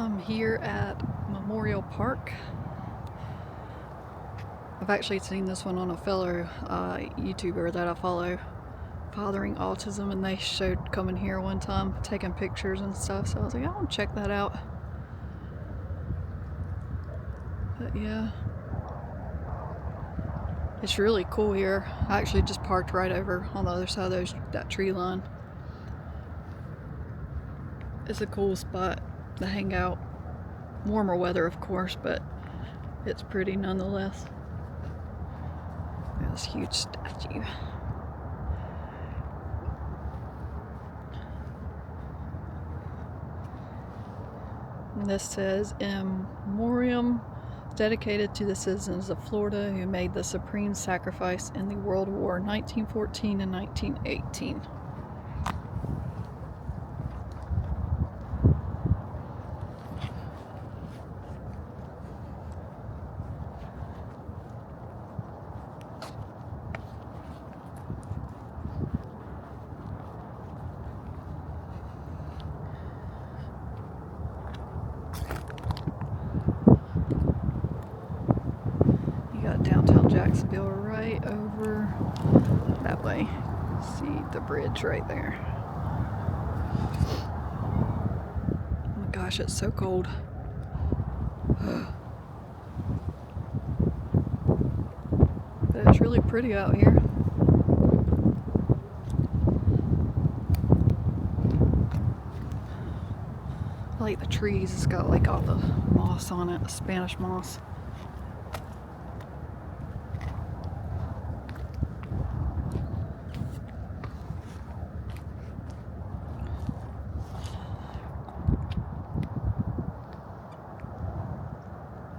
I'm here at Memorial Park. I've actually seen this one on a fellow YouTuber that I follow, Fathering Autism, and they showed coming here one time, taking pictures and stuff, so I was like, I want to check that out. But yeah, it's really cool here. I actually just parked right over on the other side of that tree line. It's a cool spot to hang out. Warmer weather, of course, but it's pretty nonetheless. This huge statue. And this says, "In memoriam, dedicated to the citizens of Florida who made the supreme sacrifice in the World War 1914 and 1918. Downtown Jacksonville right over that way. See the bridge right there. Oh my gosh, it's so cold. But it's really pretty out here. I like the trees. It's got like all the moss on it, Spanish moss.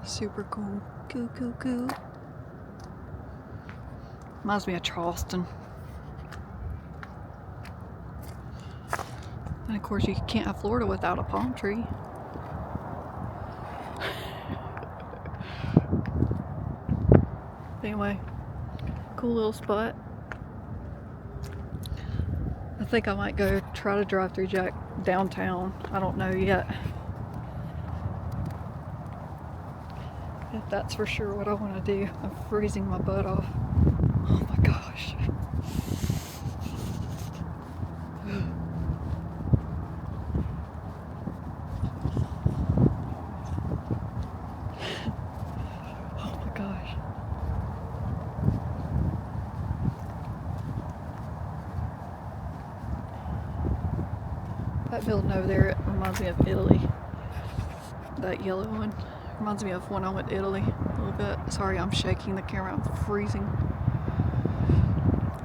Super cool. Cool. Reminds me of Charleston. And of course, you can't have Florida without a palm tree. Anyway, cool little spot. I think I might go try to drive through downtown. I don't know yet if that's for sure what I want to do. I'm freezing my butt off. Oh my gosh. Oh my gosh. That building over there, it reminds me of Italy. That yellow one. Reminds me of when I went to Italy a little bit. Sorry, I'm shaking the camera. I'm freezing.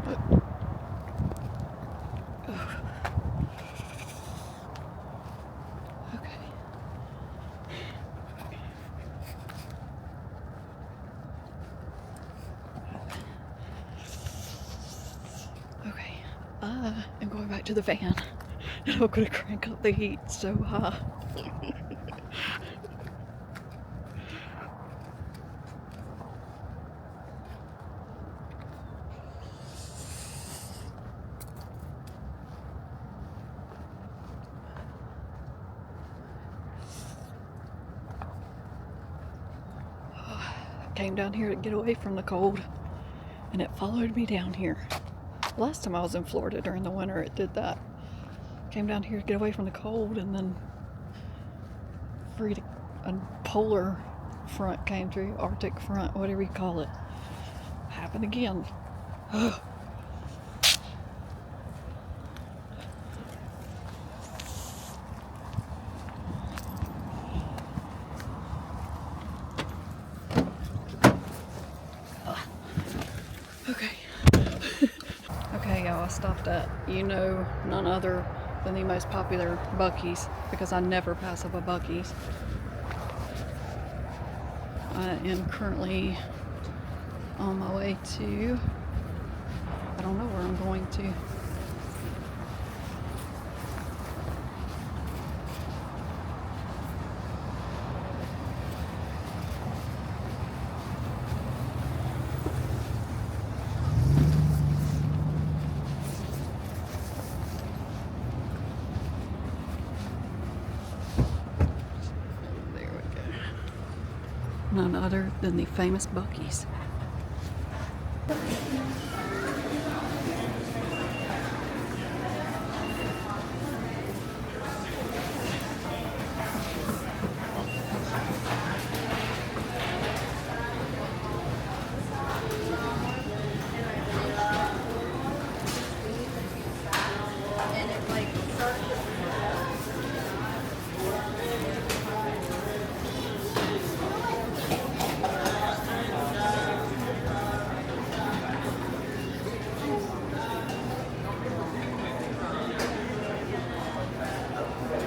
Okay. Okay. I'm going back to the van. And I'm gonna crank up the heat so high. Came down here to get away from the cold, and it followed me down here. Last time I was in Florida during the winter, it did that. Came down here to get away from the cold, and then a polar front came through, Arctic front, whatever you call it. Happened again. Okay, y'all, I stopped at, none other than the most popular Buc-ee's, because I never pass up a Buc-ee's. I am currently on my way to, I don't know where I'm going to. none other than the famous Buc-ee's.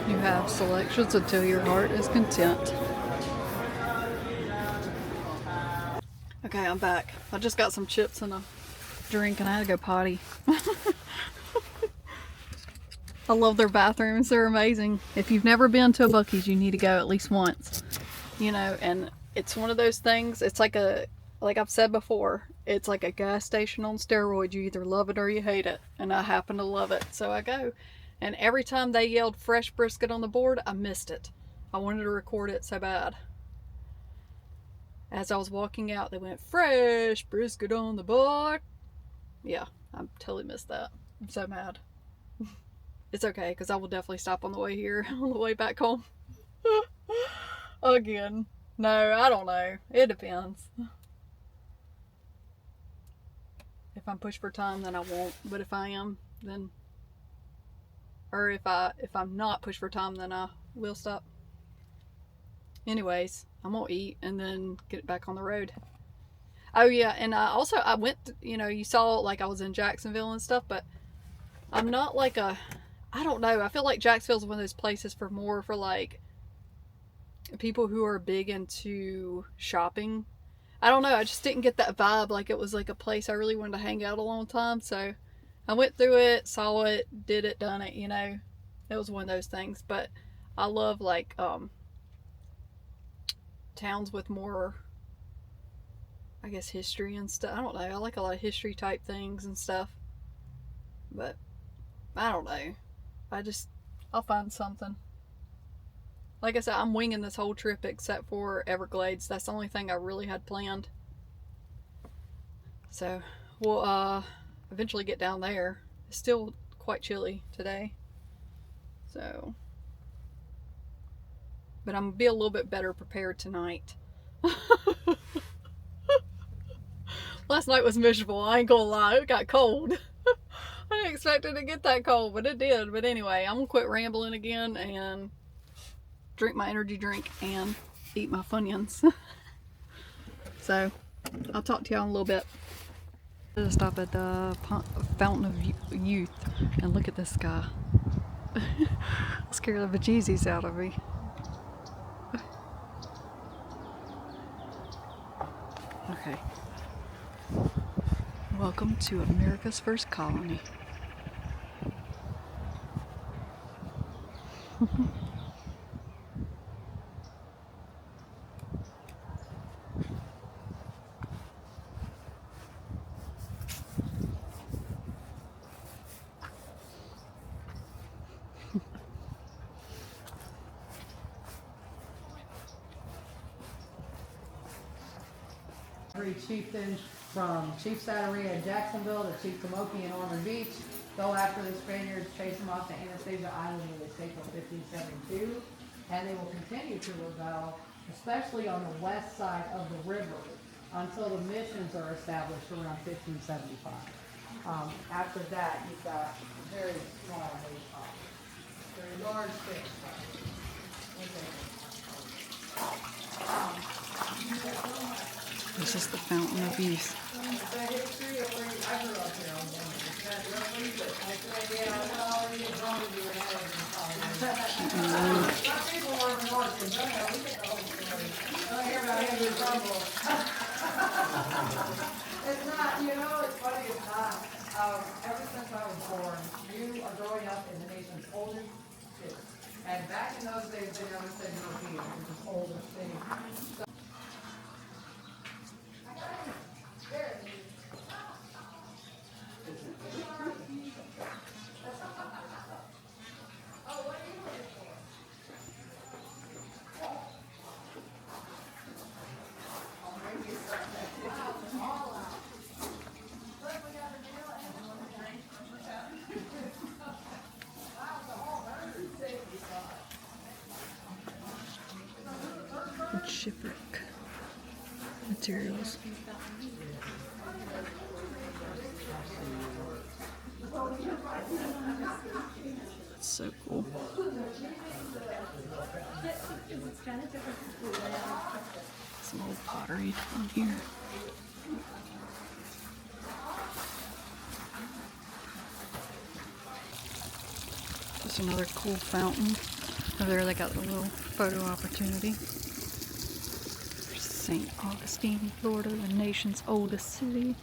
You have selections until your heart is content. Okay, I'm back. I just got some chips and a drink and I had to go potty. I love their bathrooms. They're amazing. If you've never been to a Buc-ee's, you need to go at least once. You know, and it's one of those things, it's like I've said before, it's like a gas station on steroids. You either love it or you hate it. And I happen to love it. So I go. And every time they yelled fresh brisket on the board, I missed it. I wanted to record it so bad. As I was walking out, they went, fresh brisket on the board. Yeah, I totally missed that. I'm so mad. It's okay, because I will definitely stop on the way here, on the way back home. Again. No, I don't know. It depends. If I'm pushed for time, then I won't. But if I am, then... Or if I'm not pushed for time, then I will stop. Anyways, I'm gonna eat and then get back on the road. Oh yeah, and I went, you know, you saw like I was in Jacksonville and stuff, but I'm not like I don't know, I feel like Jacksonville's one of those places for more for like people who are big into shopping. I don't know, I just didn't get that vibe like it was like a place I really wanted to hang out a long time, so I went through it, saw it, did it, done it, you know. It was one of those things, but I love like towns with more, I guess, history and stuff. I don't know. I like a lot of history type things and stuff. But I don't know. I'll find something. Like I said, I'm winging this whole trip except for Everglades. That's the only thing I really had planned. So we'll eventually get down there. It's still quite chilly today. So, but I'm gonna be a little bit better prepared tonight. Last night was miserable, I ain't gonna lie. It got cold. I didn't expect it to get that cold, but it did. But anyway, I'm gonna quit rambling again and drink my energy drink and eat my Funyuns. So, I'll talk to y'all in a little bit. I'm gonna stop at the Fountain of Youth and look at this guy. Scared the bejesus out of me. Okay. Welcome to America's first colony. Every chieftain from Chief Satteria in Jacksonville to Chief Kamoki in Ormond Beach go after the Spaniards, chase them off to Anastasia Island in the state of 1572, and they will continue to rebel, especially on the west side of the river, until the missions are established around 1575. After that, you've got very small, very large fish. This is the Fountain of Youth. It's not, you know, it's funny, it's not. Ever since I was born, you are growing up in the nation's oldest city. And back in those days, they never said European, it was just oldest city. So, shipwreck materials. That's so cool. Some old pottery on here. Just another cool fountain. Over there they got a little photo opportunity. St. Augustine, Florida, the nation's oldest city.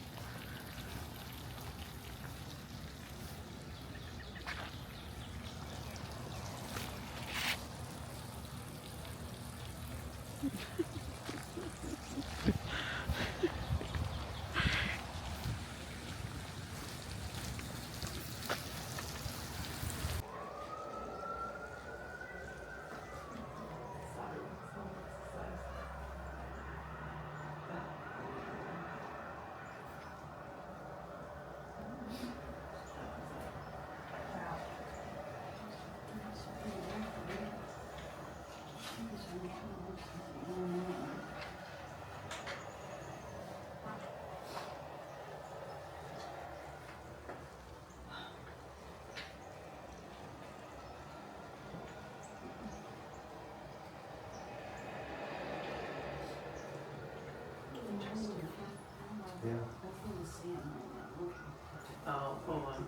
Oh, hold on.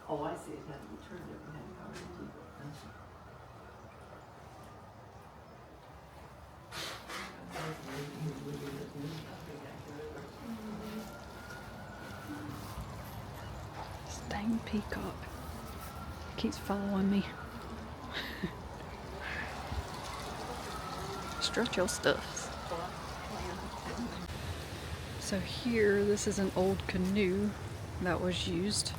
Oh, I see, it had to be turned up and had power to keep it. This dang peacock keeps following me. Stretch your stuff. So here, this is an old canoe that was used.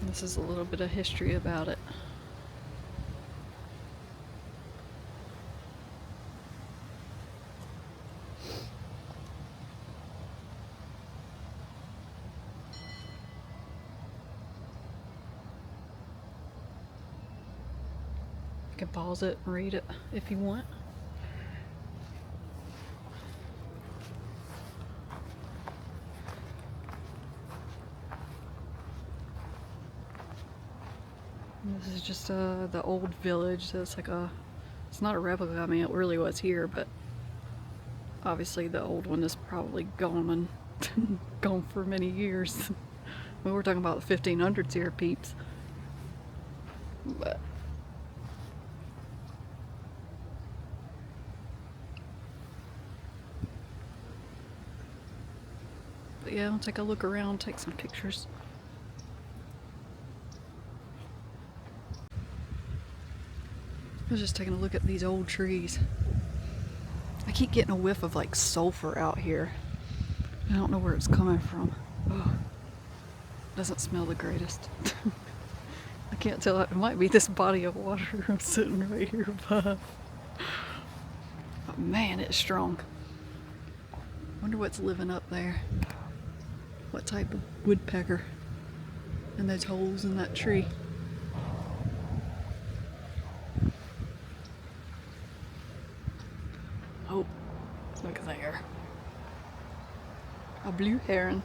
And this is a little bit of history about it. You can pause it and read it if you want. And this is just the old village. So it's like it's not a replica. I mean, it really was here, but obviously the old one is probably gone and gone for many years. We were talking about the 1500s here, peeps. But yeah, I'll take a look around, take some pictures. I was just taking a look at these old trees. I keep getting a whiff of like sulfur out here. I don't know where it's coming from. Oh, doesn't smell the greatest. I can't tell. It might be this body of water I'm sitting right here above. But man, it's strong. Wonder what's living up there. What type of woodpecker in those holes in that tree. Oh, look there. A blue heron.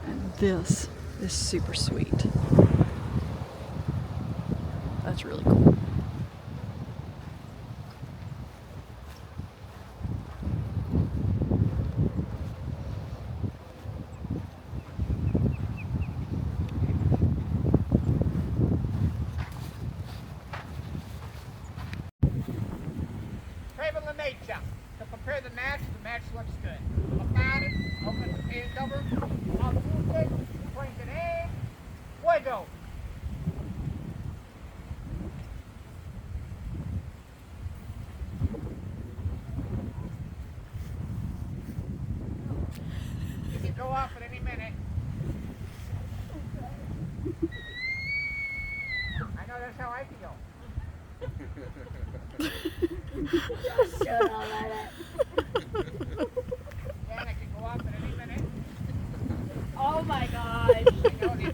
And this is super sweet. That's really cool. Table of nature. To prepare the match looks good. About it, open the pan cover, I'll food it, bring it in, fuego. You can go off at any minute. I know that's how I feel. Shut all that Yeah, I can go off at any minute. Oh my gosh. I know the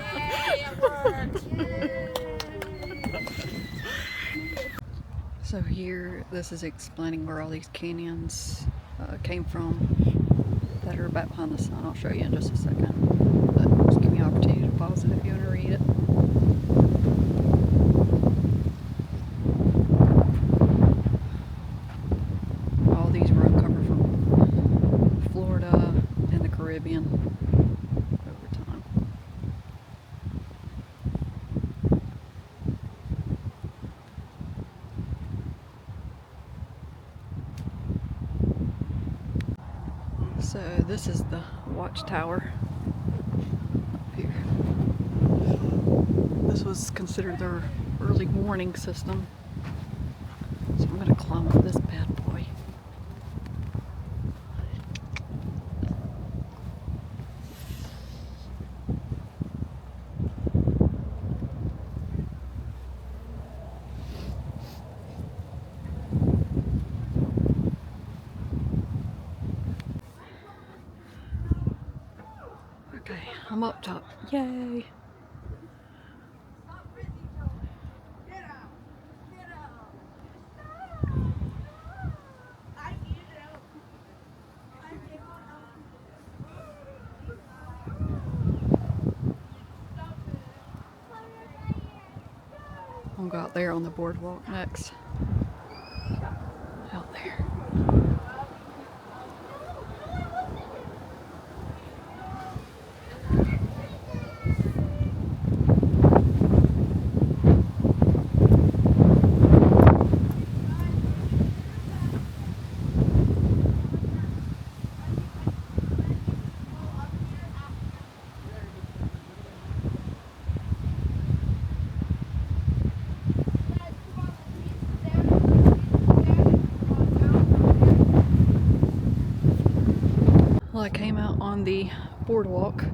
Yay, it worked! So here, this is explaining where all these canyons came from that are back behind the sun. I'll show you in just a second. But just give me an opportunity to pause it if you want to read it. All these were uncovered from Florida and the Caribbean over time. So this is the watchtower up here. This was considered their early warning system. So I'm gonna climb up this bad boy. Okay, I'm up top. Yay! I'll go out there on the boardwalk next. Out there. Well, I came out on the boardwalk.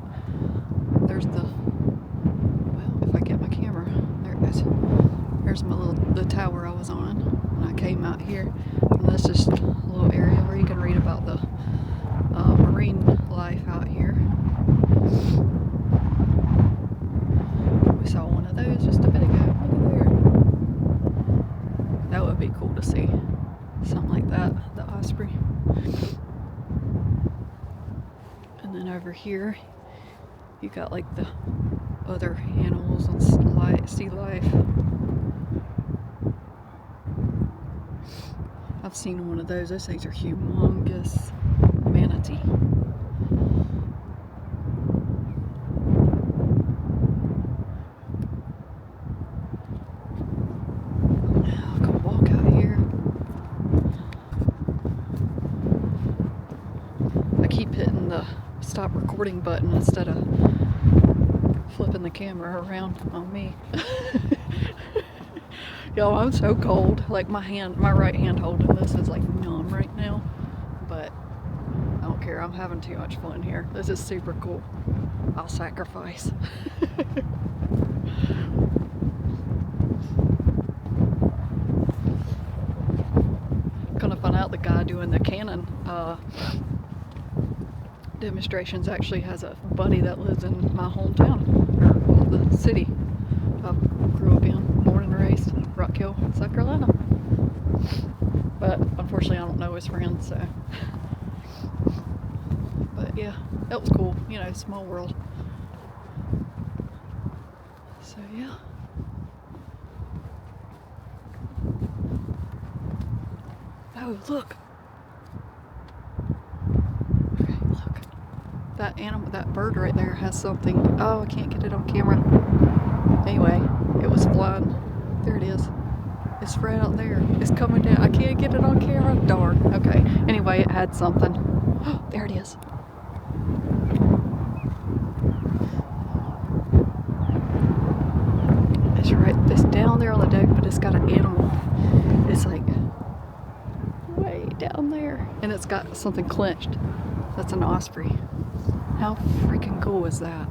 There's the, well, if I get my camera, there it goes. There's the tower I was on. And I came out here, and this is a little area where you can read about the marine life out here. We saw one of those just a bit ago. Look at there. That would be cool to see. Something like that, the osprey. And then over here, you got like the other animals and sea life. I've seen one of those. Those things are humongous. Manatee. I'll go walk out here. I keep hitting the stop recording button instead of flipping the camera around on me. Yo, I'm so cold. Like my right hand holding this is like numb right now. But I don't care. I'm having too much fun here. This is super cool. I'll sacrifice. Gonna find out the guy doing the cannon demonstrations actually has a buddy that lives in my hometown, or well, the city I grew up in, born and raised, Rock Hill, South Carolina. But unfortunately I don't know his friends, so. But yeah, that was cool, you know, small world. So yeah. Oh, look. Okay, look. That animal, that bird right there has something. Oh, I can't get it on camera. Anyway, it was flying. There it is. It's right out there. It's coming down. I can't get it on camera. Darn. Okay. Anyway, it had something. There it is. It's right. It's down there on the deck, but it's got an animal. It's like way down there, and it's got something clenched. That's an osprey. How freaking cool is that?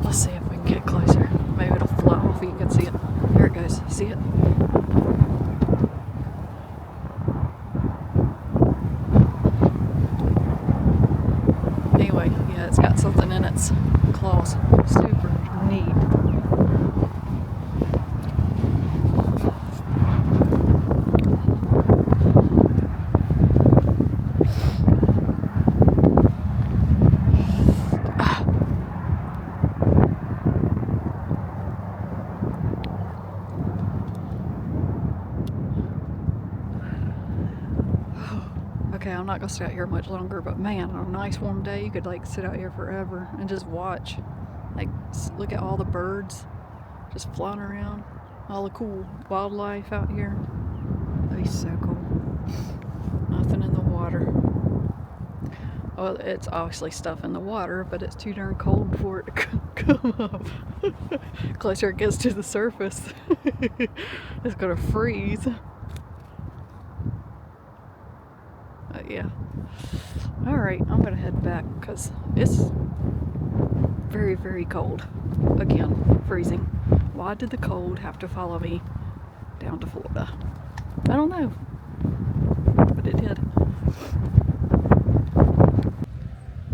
Let's see if we can get closer. Maybe it'll fly off and you can see it. There it goes. See it? it's got something in its claws. Super neat. Okay, I'm not gonna stay out here much longer, but man, on a nice warm day, you could like sit out here forever and just watch. Like, look at all the birds just flying around, all the cool wildlife out here. That'd be so cool. Nothing in the water. Well, it's obviously stuff in the water, but it's too darn cold for it to come up. Closer it gets to the surface, it's gonna freeze. Yeah. Alright, I'm gonna head back because it's very, very cold. Again, freezing. Why did the cold have to follow me down to Florida? I don't know, but it did.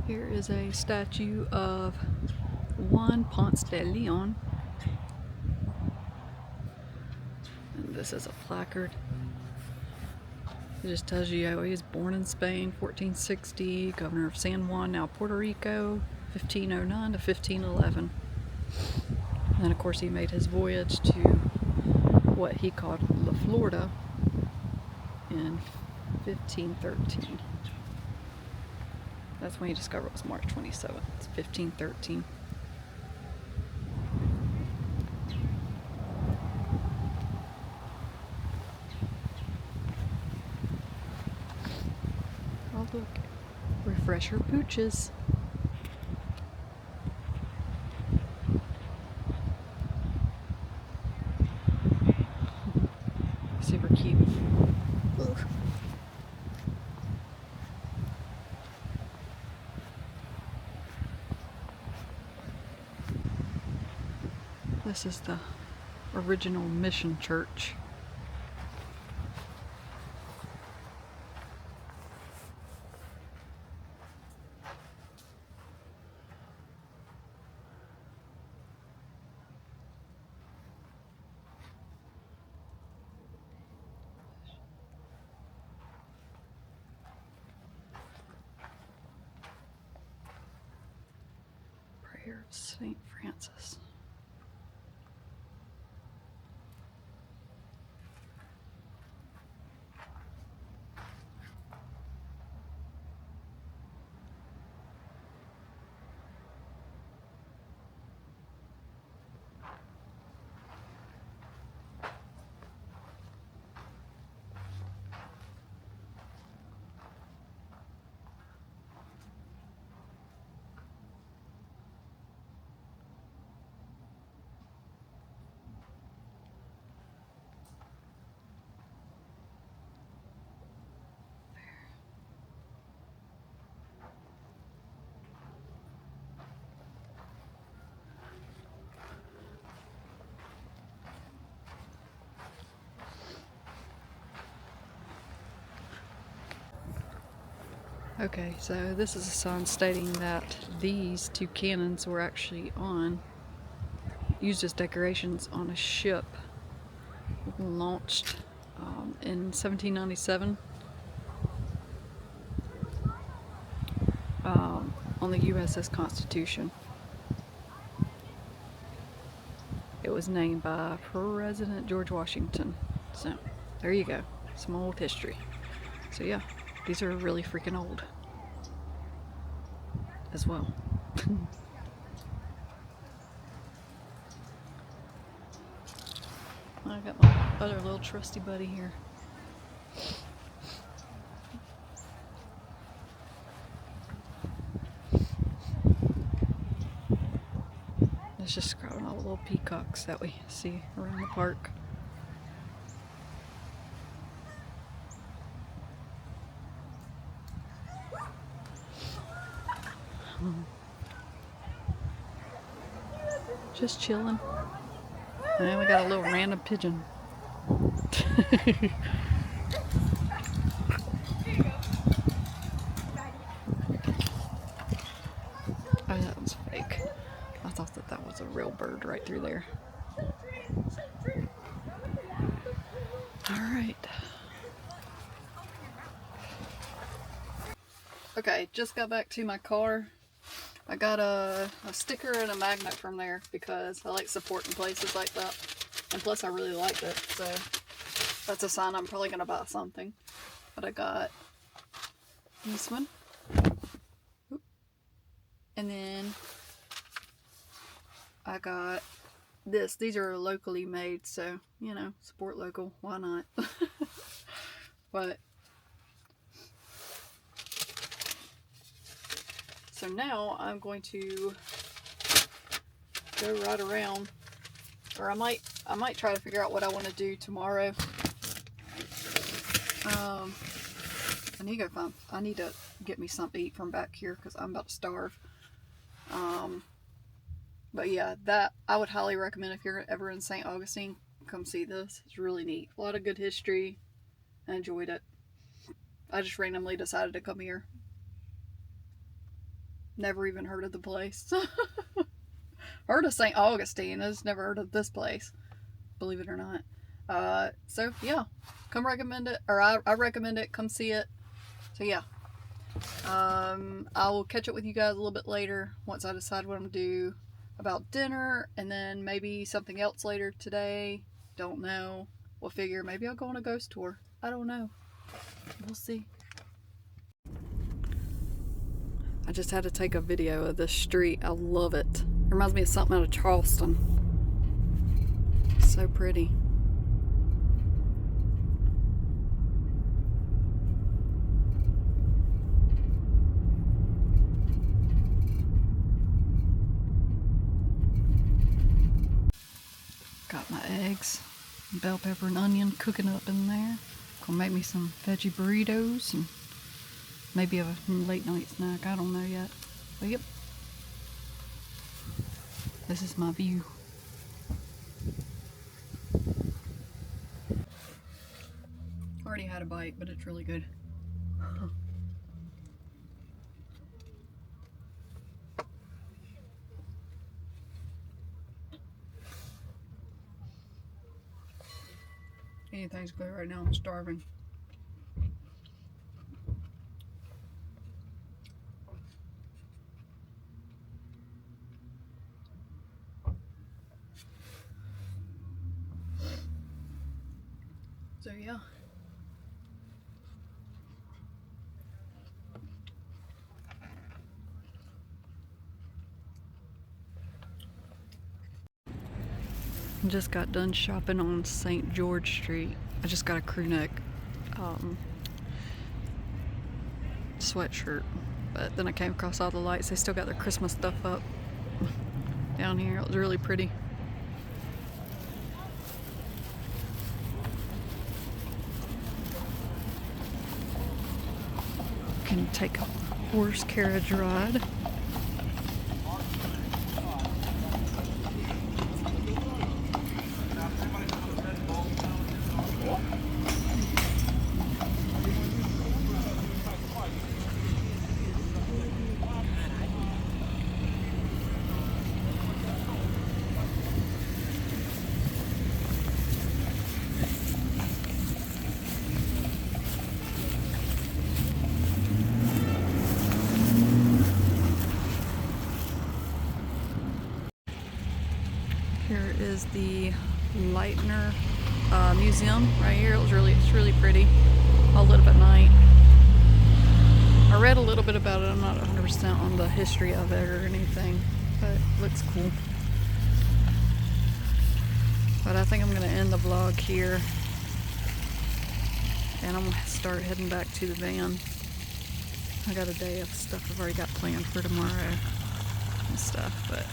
Here is a statue of Juan Ponce de Leon. And this is a placard. It just tells you he was born in Spain, 1460, governor of San Juan, now Puerto Rico, 1509 to 1511. And then of course he made his voyage to what he called La Florida in 1513. That's when he discovered it was March 27th, it's 1513. Oh look, refresher pooches. Super cute. Ugh. This is the original mission church. Prayer of St. Francis. Okay, so this is a sign stating that these two cannons were actually used as decorations on a ship launched in 1797 on the USS Constitution. It was named by President George Washington. So, there you go. Some old history. So yeah, these are really freaking old as well. I got my other little trusty buddy here. It's just describing all the little peacocks that we see around the park. Just chilling. And we got a little random pigeon. watered right through there. All right. Okay, just got back to my car. I got a sticker and a magnet from there because I like supporting places like that. And plus I really liked it, so that's a sign I'm probably gonna buy something. But I got this one. And then I got this. These are locally made, so, you know, support local. Why not? But so now I'm going to go right around, or I might try to figure out what I want to do tomorrow. I need to get me something to eat from back here because I'm about to starve. But yeah, that I would highly recommend if you're ever in St. Augustine, come see this. It's really neat. A lot of good history. I enjoyed it. I just randomly decided to come here. Never even heard of the place. Heard of St. Augustine. I just never heard of this place. Believe it or not. So yeah, come recommend it, or I recommend it. Come see it. So yeah. I will catch up with you guys a little bit later once I decide what I'm gonna do about dinner, and then maybe something else later today. Don't know. We'll figure. Maybe I'll go on a ghost tour. I don't know. We'll see. I just had to take a video of this street. I love it. It reminds me of something out of Charleston. So pretty. Got my eggs, bell pepper and onion cooking up in there. Gonna make me some veggie burritos and maybe a late night snack. I don't know yet. But yep. This is my view. Already had a bite, but it's really good. Anything's good right now. I'm starving. So yeah. Just got done shopping on St. George Street. I just got a crew neck sweatshirt, but then I came across all the lights. They still got their Christmas stuff up down here. It was really pretty. Can take a horse carriage ride. Here is the Leitner Museum right here. It's really pretty. All lit up at night. I read a little bit about it. I'm not 100% on the history of it or anything, but it looks cool. But I think I'm gonna end the vlog here, and I'm gonna start heading back to the van. I got a day of stuff I've already got planned for tomorrow and stuff, but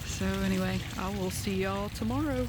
so anyway, I will see y'all tomorrow.